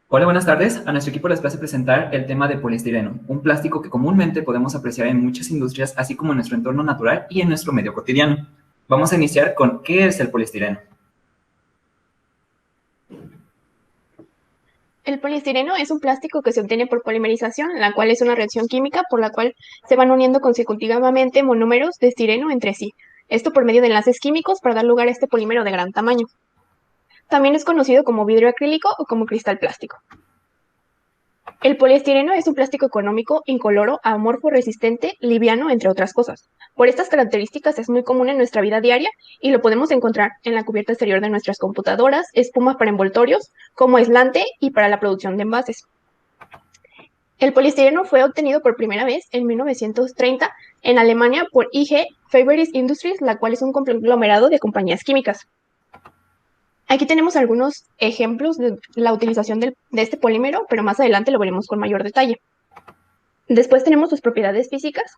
Hola, buenas tardes. A nuestro equipo les place presentar el tema de poliestireno, un plástico que comúnmente podemos apreciar en muchas industrias, así como en nuestro entorno natural y en nuestro medio cotidiano. Vamos a iniciar con ¿qué es el poliestireno? El poliestireno es un plástico que se obtiene por polimerización, la cual es una reacción química por la cual se van uniendo consecutivamente monómeros de estireno entre sí. Esto por medio de enlaces químicos para dar lugar a este polímero de gran tamaño. También es conocido como vidrio acrílico o como cristal plástico. El poliestireno es un plástico económico, incoloro, amorfo, resistente, liviano, entre otras cosas. Por estas características es muy común en nuestra vida diaria y lo podemos encontrar en la cubierta exterior de nuestras computadoras, espumas para envoltorios, como aislante y para la producción de envases. El poliestireno fue obtenido por primera vez en 1930 en Alemania por IG Farberis Industries, la cual es un conglomerado de compañías químicas. Aquí tenemos algunos ejemplos de la utilización de este polímero, pero más adelante lo veremos con mayor detalle. Después tenemos sus propiedades físicas.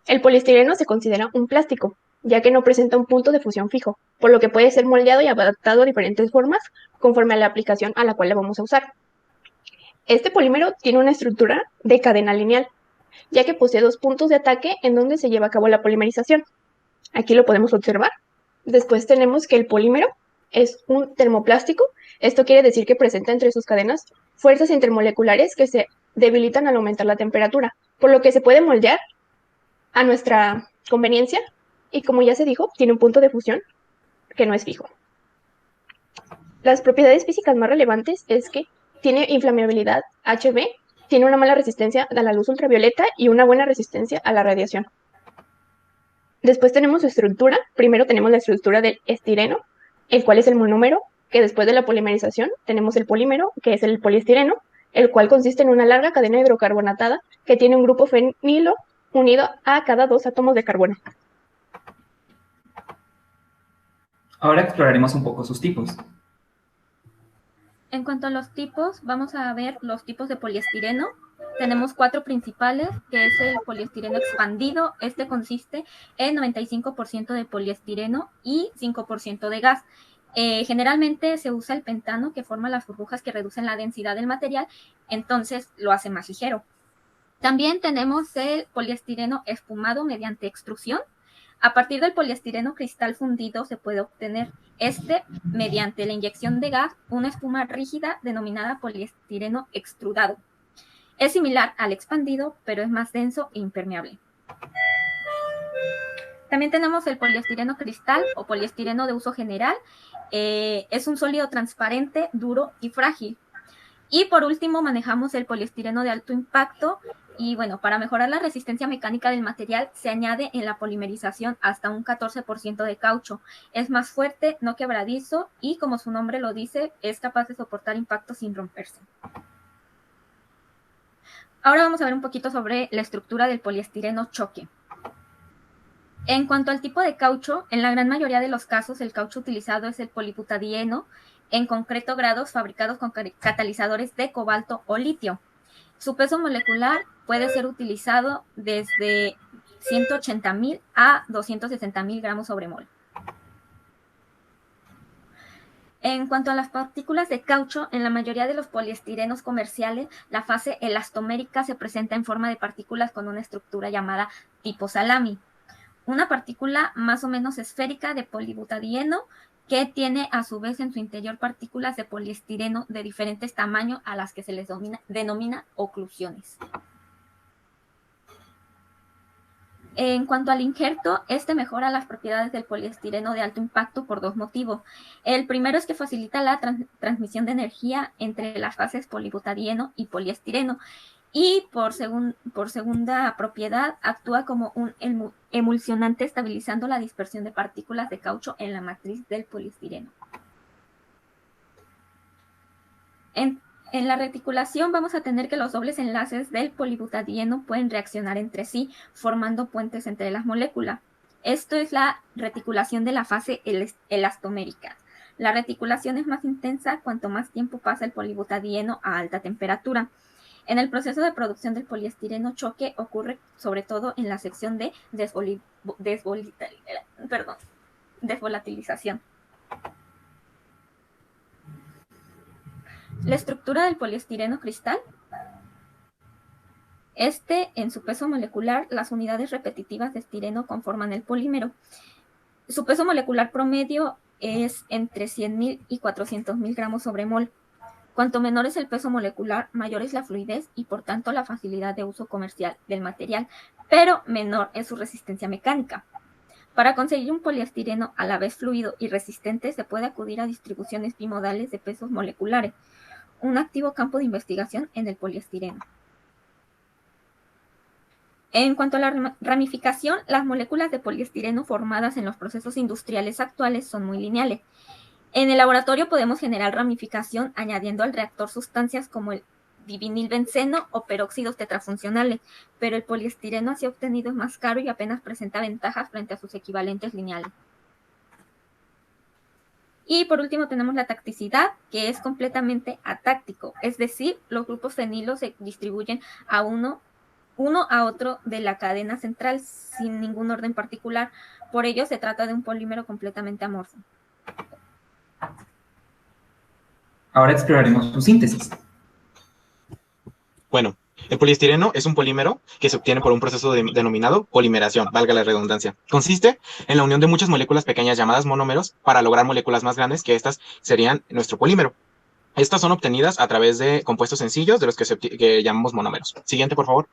El poliestireno se considera un plástico, ya que no presenta un punto de fusión fijo, por lo que puede ser moldeado y adaptado a diferentes formas conforme a la aplicación a la cual la vamos a usar. Este polímero tiene una estructura de cadena lineal, ya que posee dos puntos de ataque en donde se lleva a cabo la polimerización. Aquí lo podemos observar. Después tenemos que el polímero es un termoplástico. Esto quiere decir que presenta entre sus cadenas fuerzas intermoleculares que se debilitan al aumentar la temperatura, por lo que se puede moldear a nuestra conveniencia y, como ya se dijo, tiene un punto de fusión que no es fijo. Las propiedades físicas más relevantes es que tiene inflamabilidad HB, tiene una mala resistencia a la luz ultravioleta y una buena resistencia a la radiación. Después tenemos su estructura. Primero tenemos la estructura del estireno, el cual es el monómero, que después de la polimerización tenemos el polímero, que es el poliestireno, el cual consiste en una larga cadena hidrocarbonatada que tiene un grupo fenilo unido a cada dos átomos de carbono. Ahora exploraremos un poco sus tipos. En cuanto a los tipos, vamos a ver los tipos de poliestireno. Tenemos 4 principales, que es el poliestireno expandido. Este consiste en 95% de poliestireno y 5% de gas. Generalmente se usa el pentano, que forma las burbujas que reducen la densidad del material, entonces lo hace más ligero. También tenemos el poliestireno espumado mediante extrusión. A partir del poliestireno cristal fundido se puede obtener mediante la inyección de gas, una espuma rígida denominada poliestireno extrudado. Es similar al expandido, pero es más denso e impermeable. También tenemos el poliestireno cristal o poliestireno de uso general. Es un sólido transparente, duro y frágil. Y por último manejamos el poliestireno de alto impacto. Y bueno, para mejorar la resistencia mecánica del material se añade en la polimerización hasta un 14% de caucho. Es más fuerte, no quebradizo y, como su nombre lo dice, es capaz de soportar impactos sin romperse. Ahora vamos a ver un poquito sobre la estructura del poliestireno choque. En cuanto al tipo de caucho, en la gran mayoría de los casos el caucho utilizado es el polibutadieno, en concreto grados fabricados con catalizadores de cobalto o litio. Su peso molecular puede ser utilizado desde 180.000 a 260.000 gramos sobre mol. En cuanto a las partículas de caucho, en la mayoría de los poliestirenos comerciales, la fase elastomérica se presenta en forma de partículas con una estructura llamada tipo salami. Una partícula más o menos esférica de polibutadieno que tiene a su vez en su interior partículas de poliestireno de diferentes tamaños a las que se les denomina oclusiones. En cuanto al injerto, este mejora las propiedades del poliestireno de alto impacto por dos motivos. El primero es que facilita la transmisión de energía entre las fases polibutadieno y poliestireno. Y por segunda propiedad, actúa como un emulsionante estabilizando la dispersión de partículas de caucho en la matriz del poliestireno. En la reticulación vamos a tener que los dobles enlaces del polibutadieno pueden reaccionar entre sí, formando puentes entre las moléculas. Esto es la reticulación de la fase elastomérica. La reticulación es más intensa cuanto más tiempo pasa el polibutadieno a alta temperatura. En el proceso de producción del poliestireno choque ocurre sobre todo en la sección de desvolatilización. La estructura del poliestireno cristal. En su peso molecular, las unidades repetitivas de estireno conforman el polímero. Su peso molecular promedio es entre 100.000 y 400.000 gramos sobre mol. Cuanto menor es el peso molecular, mayor es la fluidez y por tanto la facilidad de uso comercial del material, pero menor es su resistencia mecánica. Para conseguir un poliestireno a la vez fluido y resistente se puede acudir a distribuciones bimodales de pesos moleculares, un activo campo de investigación en el poliestireno. En cuanto a la ramificación, las moléculas de poliestireno formadas en los procesos industriales actuales son muy lineales. En el laboratorio podemos generar ramificación añadiendo al reactor sustancias como el divinilbenceno o peróxidos tetrafuncionales, pero el poliestireno así obtenido es más caro y apenas presenta ventajas frente a sus equivalentes lineales. Y por último tenemos la tacticidad, que es completamente atáctico, es decir, los grupos fenilos se distribuyen a uno a otro de la cadena central sin ningún orden particular. Por ello se trata de un polímero completamente amorfo. Ahora exploraremos su síntesis. Bueno, el poliestireno es un polímero que se obtiene por un proceso denominado polimeración, valga la redundancia. Consiste en la unión de muchas moléculas pequeñas llamadas monómeros para lograr moléculas más grandes que estas serían nuestro polímero. Estas son obtenidas a través de compuestos sencillos de los que llamamos monómeros. Siguiente, por favor.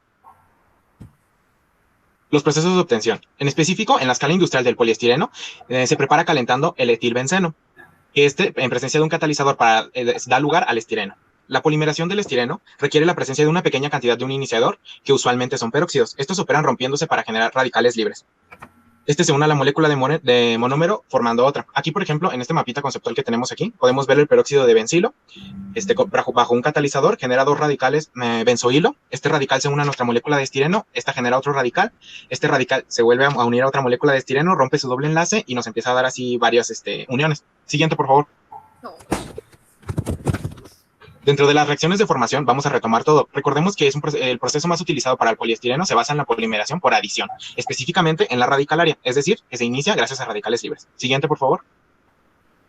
Los procesos de obtención. En específico, en la escala industrial del poliestireno, se prepara calentando el etilbenceno, que en presencia de un catalizador da lugar al estireno. La polimeración del estireno requiere la presencia de una pequeña cantidad de un iniciador, que usualmente son peróxidos. Estos operan rompiéndose para generar radicales libres. Se une a la molécula de monómero formando otra. Aquí, por ejemplo, en este mapita conceptual que tenemos aquí, podemos ver el peróxido de bencilo. Bajo un catalizador genera dos radicales benzoilo. Este radical se une a nuestra molécula de estireno. Esta genera otro radical. Este radical se vuelve a unir a otra molécula de estireno, rompe su doble enlace y nos empieza a dar así varias uniones. Siguiente, por favor. Dentro de las reacciones de formación vamos a retomar todo. Recordemos que el proceso más utilizado para el poliestireno se basa en la polimeración por adición, específicamente en la radicalaria, es decir, que se inicia gracias a radicales libres. Siguiente, por favor.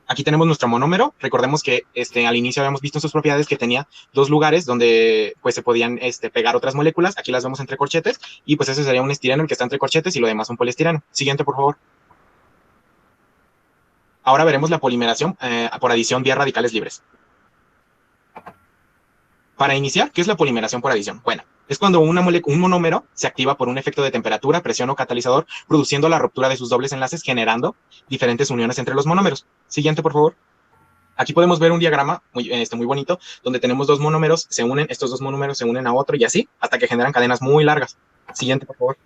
Aquí tenemos nuestro monómero. Recordemos que al inicio habíamos visto en sus propiedades que tenía dos lugares donde pues se podían pegar otras moléculas. Aquí las vemos entre corchetes y pues ese sería un estireno el que está entre corchetes y lo demás un poliestireno. Siguiente, por favor. Ahora veremos la polimeración por adición vía radicales libres. Para iniciar, ¿qué es la polimeración por adición? Bueno, es cuando un monómero se activa por un efecto de temperatura, presión o catalizador, produciendo la ruptura de sus dobles enlaces, generando diferentes uniones entre los monómeros. Siguiente, por favor. Aquí podemos ver un diagrama muy bonito, donde tenemos dos monómeros, se unen, estos dos monómeros se unen a otro y así, hasta que generan cadenas muy largas. Siguiente, por favor.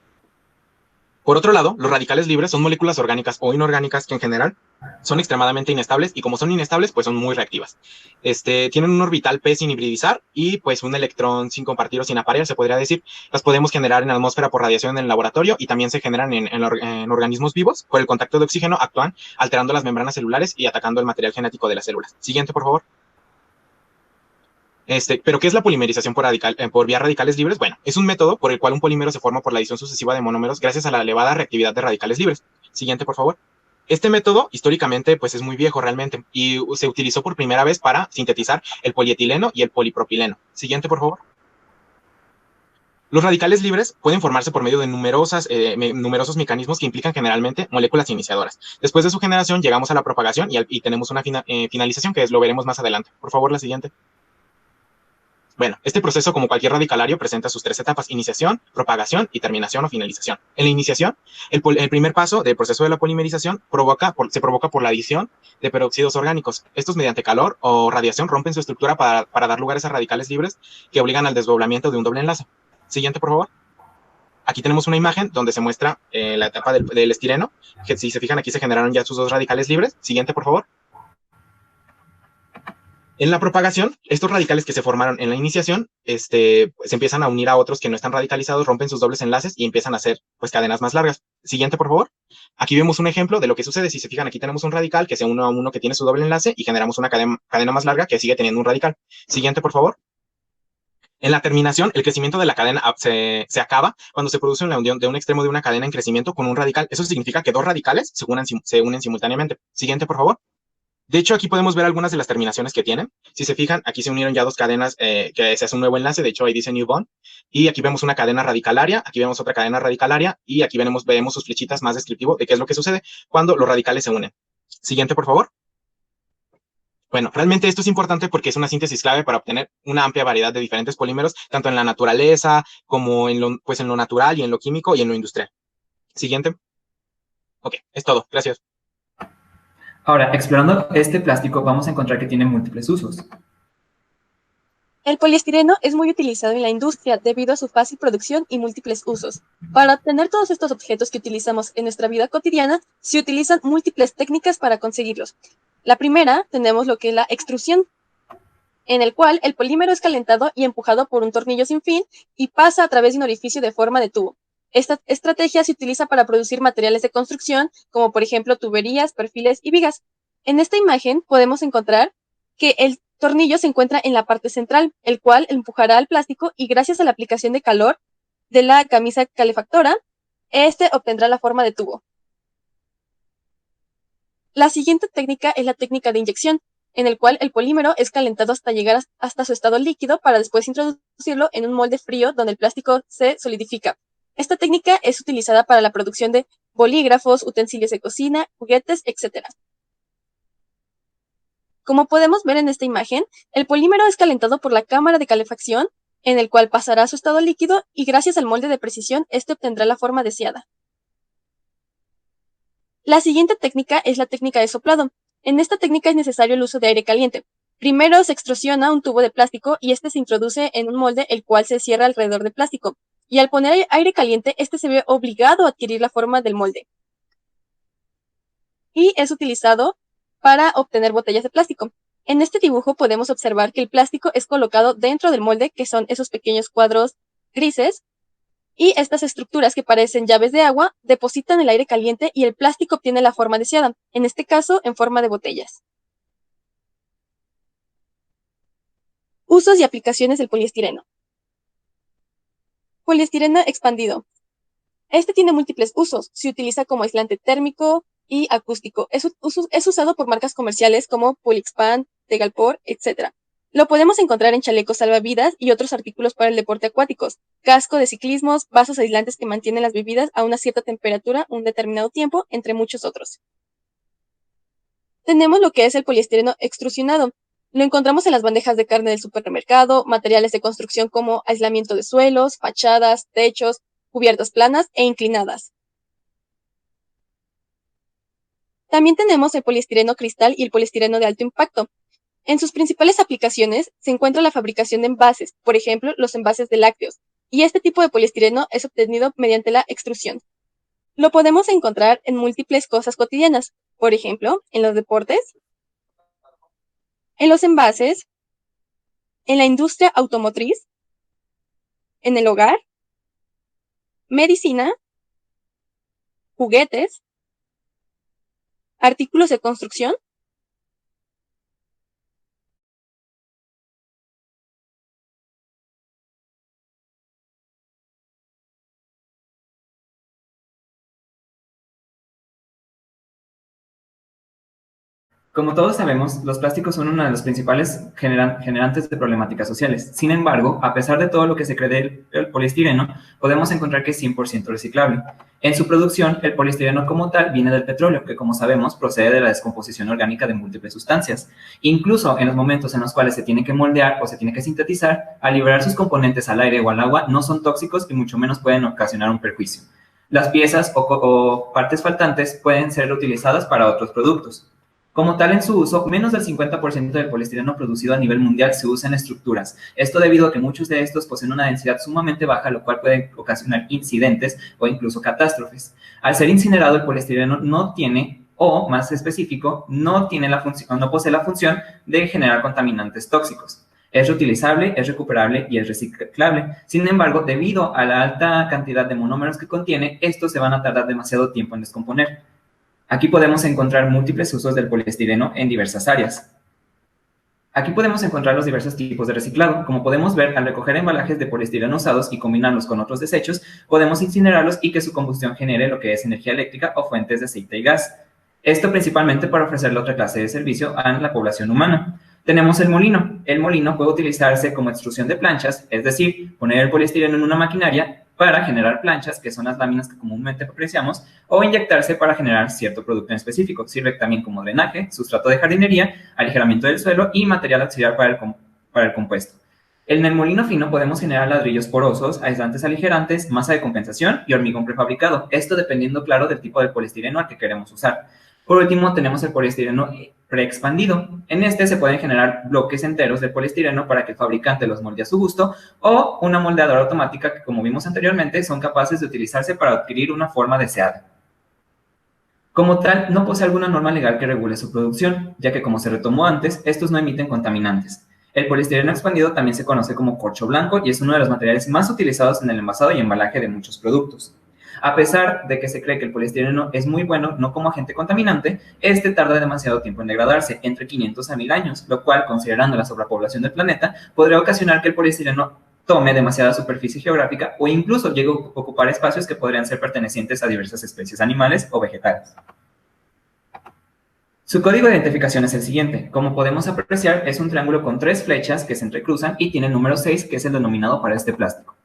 Por otro lado, los radicales libres son moléculas orgánicas o inorgánicas que en general son extremadamente inestables y como son inestables, pues son muy reactivas. Tienen un orbital p sin hibridizar y pues un electrón sin compartir o sin aparear, se podría decir. Las podemos generar en la atmósfera por radiación en el laboratorio y también se generan en organismos vivos. Por el contacto de oxígeno actúan alterando las membranas celulares y atacando el material genético de las células. Siguiente, por favor. ¿Pero qué es la polimerización por vía radicales libres? Bueno, es un método por el cual un polímero se forma por la adición sucesiva de monómeros gracias a la elevada reactividad de radicales libres. Siguiente, por favor. Este método, históricamente, pues es muy viejo realmente y se utilizó por primera vez para sintetizar el polietileno y el polipropileno. Siguiente, por favor. Los radicales libres pueden formarse por medio de numerosos mecanismos que implican generalmente moléculas iniciadoras. Después de su generación, llegamos a la propagación y tenemos una finalización que lo veremos más adelante. Por favor, la siguiente. Bueno, este proceso, como cualquier radicalario, presenta sus tres etapas: iniciación, propagación y terminación o finalización. En la iniciación, el primer paso del proceso de la polimerización se provoca por la adición de peróxidos orgánicos. Estos, mediante calor o radiación, rompen su estructura para dar lugar a radicales libres que obligan al desdoblamiento de un doble enlace. Siguiente, por favor. Aquí tenemos una imagen donde se muestra la etapa del estireno, que si se fijan aquí se generaron ya sus dos radicales libres. Siguiente, por favor. En la propagación, estos radicales que se formaron en la iniciación se empiezan a unir a otros que no están radicalizados, rompen sus dobles enlaces y empiezan a hacer pues cadenas más largas. Siguiente, por favor. Aquí vemos un ejemplo de lo que sucede. Si se fijan, aquí tenemos un radical que se une a uno que tiene su doble enlace y generamos una cadena más larga que sigue teniendo un radical. Siguiente, por favor. En la terminación, el crecimiento de la cadena se acaba cuando se produce una unión de un extremo de una cadena en crecimiento con un radical. Eso significa que dos radicales se unen simultáneamente. Siguiente, por favor. De hecho, aquí podemos ver algunas de las terminaciones que tienen. Si se fijan, aquí se unieron ya dos cadenas que se hace un nuevo enlace. De hecho, ahí dice new bond. Y aquí vemos una cadena radicalaria, aquí vemos otra cadena radicalaria y aquí vemos sus flechitas más descriptivo de qué es lo que sucede cuando los radicales se unen. Siguiente, por favor. Bueno, realmente esto es importante porque es una síntesis clave para obtener una amplia variedad de diferentes polímeros, tanto en la naturaleza como en lo natural y en lo químico y en lo industrial. Siguiente. Ok, es todo. Gracias. Ahora, explorando este plástico, vamos a encontrar que tiene múltiples usos. El poliestireno es muy utilizado en la industria debido a su fácil producción y múltiples usos. Para obtener todos estos objetos que utilizamos en nuestra vida cotidiana, se utilizan múltiples técnicas para conseguirlos. La primera, tenemos lo que es la extrusión, en el cual el polímero es calentado y empujado por un tornillo sin fin y pasa a través de un orificio de forma de tubo. Esta estrategia se utiliza para producir materiales de construcción, como por ejemplo tuberías, perfiles y vigas. En esta imagen podemos encontrar que el tornillo se encuentra en la parte central, el cual empujará al plástico y gracias a la aplicación de calor de la camisa calefactora, este obtendrá la forma de tubo. La siguiente técnica es la técnica de inyección, en el cual el polímero es calentado hasta llegar hasta su estado líquido para después introducirlo en un molde frío donde el plástico se solidifica. Esta técnica es utilizada para la producción de bolígrafos, utensilios de cocina, juguetes, etc. Como podemos ver en esta imagen, el polímero es calentado por la cámara de calefacción, en el cual pasará a su estado líquido y gracias al molde de precisión, este obtendrá la forma deseada. La siguiente técnica es la técnica de soplado. En esta técnica es necesario el uso de aire caliente. Primero se extrusiona un tubo de plástico y este se introduce en un molde el cual se cierra alrededor del plástico. Y al poner aire caliente, este se ve obligado a adquirir la forma del molde. Y es utilizado para obtener botellas de plástico. En este dibujo podemos observar que el plástico es colocado dentro del molde, que son esos pequeños cuadros grises, y estas estructuras que parecen llaves de agua depositan el aire caliente y el plástico obtiene la forma deseada, en este caso en forma de botellas. Usos y aplicaciones del poliestireno. Poliestireno expandido. Este tiene múltiples usos. Se utiliza como aislante térmico y acústico. Es usado por marcas comerciales como Polixpan, Tegalpor, etc. Lo podemos encontrar en chalecos salvavidas y otros artículos para el deporte acuáticos, casco de ciclismos, vasos aislantes que mantienen las bebidas a una cierta temperatura un determinado tiempo, entre muchos otros. Tenemos lo que es el poliestireno extrusionado. Lo encontramos en las bandejas de carne del supermercado, materiales de construcción como aislamiento de suelos, fachadas, techos, cubiertas planas e inclinadas. También tenemos el poliestireno cristal y el poliestireno de alto impacto. En sus principales aplicaciones se encuentra la fabricación de envases, por ejemplo, los envases de lácteos, y este tipo de poliestireno es obtenido mediante la extrusión. Lo podemos encontrar en múltiples cosas cotidianas, por ejemplo, en los deportes, en los envases, en la industria automotriz, en el hogar, medicina, juguetes, artículos de construcción, Como todos sabemos, los plásticos son uno de los principales generantes de problemáticas sociales. Sin embargo, a pesar de todo lo que se cree del poliestireno, podemos encontrar que es 100% reciclable. En su producción, el poliestireno como tal viene del petróleo, que como sabemos procede de la descomposición orgánica de múltiples sustancias. Incluso en los momentos en los cuales se tiene que moldear o se tiene que sintetizar, al liberar sus componentes al aire o al agua, no son tóxicos y mucho menos pueden ocasionar un perjuicio. Las piezas o partes faltantes pueden ser reutilizadas para otros productos. Como tal, en su uso, menos del 50% del poliestireno producido a nivel mundial se usa en estructuras. Esto debido a que muchos de estos poseen una densidad sumamente baja, lo cual puede ocasionar incidentes o incluso catástrofes. Al ser incinerado, el poliestireno no tiene, o más específico, no posee la función de generar contaminantes tóxicos. Es reutilizable, es recuperable y es reciclable. Sin embargo, debido a la alta cantidad de monómeros que contiene, estos se van a tardar demasiado tiempo en descomponer. Aquí podemos encontrar múltiples usos del poliestireno en diversas áreas. Aquí podemos encontrar los diversos tipos de reciclado. Como podemos ver, al recoger embalajes de poliestireno usados y combinarlos con otros desechos, podemos incinerarlos y que su combustión genere lo que es energía eléctrica o fuentes de aceite y gas. Esto principalmente para ofrecerle otra clase de servicio a la población humana. Tenemos el molino. El molino puede utilizarse como extrusión de planchas, es decir, poner el poliestireno en una maquinaria para generar planchas, que son las láminas que comúnmente apreciamos, o inyectarse para generar cierto producto en específico. Sirve también como drenaje, sustrato de jardinería, aligeramiento del suelo y material auxiliar para el compuesto. En el molino fino podemos generar ladrillos porosos, aislantes aligerantes, masa de compensación y hormigón prefabricado. Esto dependiendo, claro, del tipo de poliestireno al que queremos usar. Por último, tenemos el poliestireno preexpandido. En este se pueden generar bloques enteros de poliestireno para que el fabricante los molde a su gusto, o una moldeadora automática que, como vimos anteriormente, son capaces de utilizarse para adquirir una forma deseada. Como tal, no posee alguna norma legal que regule su producción, ya que, como se retomó antes, estos no emiten contaminantes. El poliestireno expandido también se conoce como corcho blanco y es uno de los materiales más utilizados en el envasado y embalaje de muchos productos. A pesar de que se cree que el poliestireno es muy bueno, no como agente contaminante, este tarda demasiado tiempo en degradarse, entre 500 a 1000 años, lo cual, considerando la sobrepoblación del planeta, podría ocasionar que el poliestireno tome demasiada superficie geográfica o incluso llegue a ocupar espacios que podrían ser pertenecientes a diversas especies animales o vegetales. Su código de identificación es el siguiente. Como podemos apreciar, es un triángulo con 3 flechas que se entrecruzan y tiene el número 6, que es el denominado para este plástico.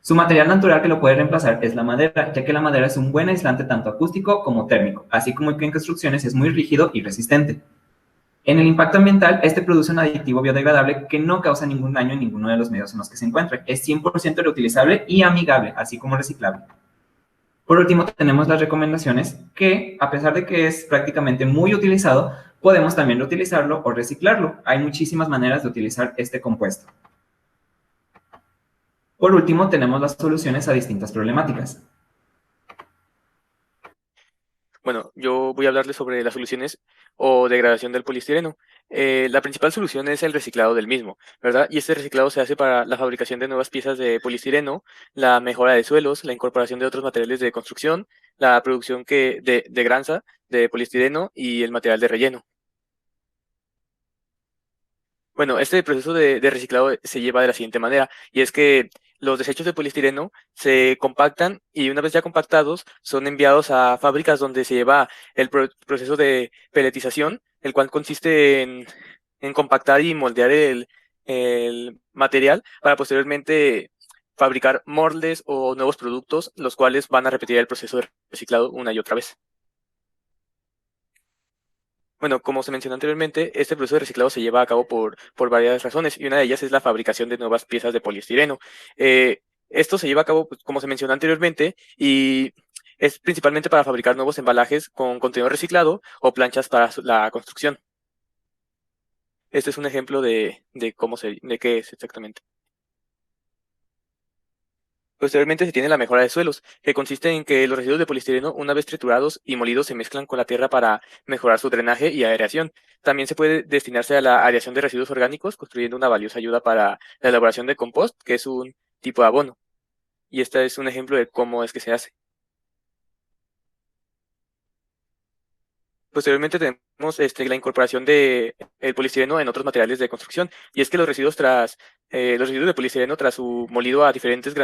Su material natural que lo puede reemplazar es la madera, ya que la madera es un buen aislante tanto acústico como térmico, así como que en construcciones es muy rígido y resistente. En el impacto ambiental, este produce un aditivo biodegradable que no causa ningún daño en ninguno de los medios en los que se encuentre. Es 100% reutilizable y amigable, así como reciclable. Por último, tenemos las recomendaciones que, a pesar de que es prácticamente muy utilizado, podemos también reutilizarlo o reciclarlo. Hay muchísimas maneras de utilizar este compuesto. Por último, tenemos las soluciones a distintas problemáticas. Bueno, yo voy a hablarles sobre las soluciones o degradación del poliestireno. La principal solución es el reciclado del mismo, ¿verdad? Y este reciclado se hace para la fabricación de nuevas piezas de poliestireno, la mejora de suelos, la incorporación de otros materiales de construcción, la producción de granza de poliestireno y el material de relleno. Bueno, este proceso de reciclado se lleva de la siguiente manera, y es que los desechos de poliestireno se compactan y una vez ya compactados son enviados a fábricas donde se lleva el proceso de peletización, el cual consiste en compactar y moldear el material para posteriormente fabricar moldes o nuevos productos, los cuales van a repetir el proceso de reciclado una y otra vez. Bueno, como se mencionó anteriormente, este proceso de reciclado se lleva a cabo por varias razones y una de ellas es la fabricación de nuevas piezas de poliestireno. Esto se lleva a cabo, pues, como se mencionó anteriormente, y es principalmente para fabricar nuevos embalajes con contenido reciclado o planchas para la construcción. Este es un ejemplo de qué es exactamente. Posteriormente se tiene la mejora de suelos, que consiste en que los residuos de poliestireno, una vez triturados y molidos, se mezclan con la tierra para mejorar su drenaje y aireación. También se puede destinarse a la aireación de residuos orgánicos, construyendo una valiosa ayuda para la elaboración de compost, que es un tipo de abono. Y este es un ejemplo de cómo es que se hace. Posteriormente tenemos la incorporación de el poliestireno en otros materiales de construcción, y es que los residuos de poliestireno tras su molido a diferentes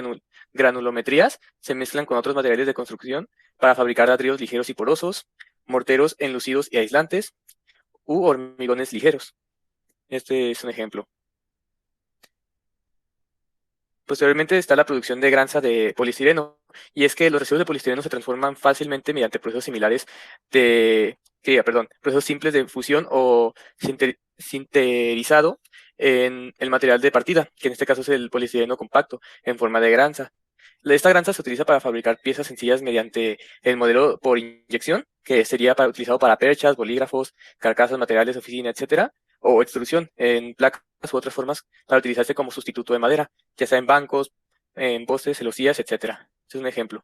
granulometrías se mezclan con otros materiales de construcción para fabricar ladrillos ligeros y porosos, morteros enlucidos y aislantes, u hormigones ligeros. Este es un ejemplo. Posteriormente está la producción de granza de poliestireno, y es que los residuos de poliestireno se transforman fácilmente mediante procesos similares procesos simples de fusión o sinterizado en el material de partida, que en este caso es el poliestireno compacto, en forma de granza. Esta granza se utiliza para fabricar piezas sencillas mediante el modelo por inyección, que sería utilizado para perchas, bolígrafos, carcasas, materiales de oficina, etcétera, o extrusión en placas u otras formas para utilizarse como sustituto de madera, ya sea en bancos, en postes, celosías, etcétera. Este es un ejemplo.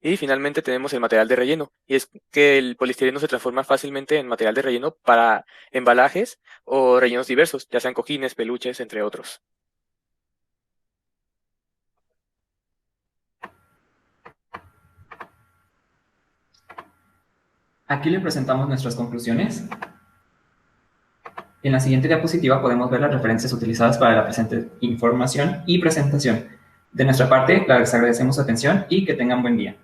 Y finalmente tenemos el material de relleno, y es que el poliestireno se transforma fácilmente en material de relleno para embalajes o rellenos diversos, ya sean cojines, peluches, entre otros. Aquí le presentamos nuestras conclusiones. En la siguiente diapositiva podemos ver las referencias utilizadas para la presente información y presentación. De nuestra parte, les agradecemos su atención y que tengan buen día.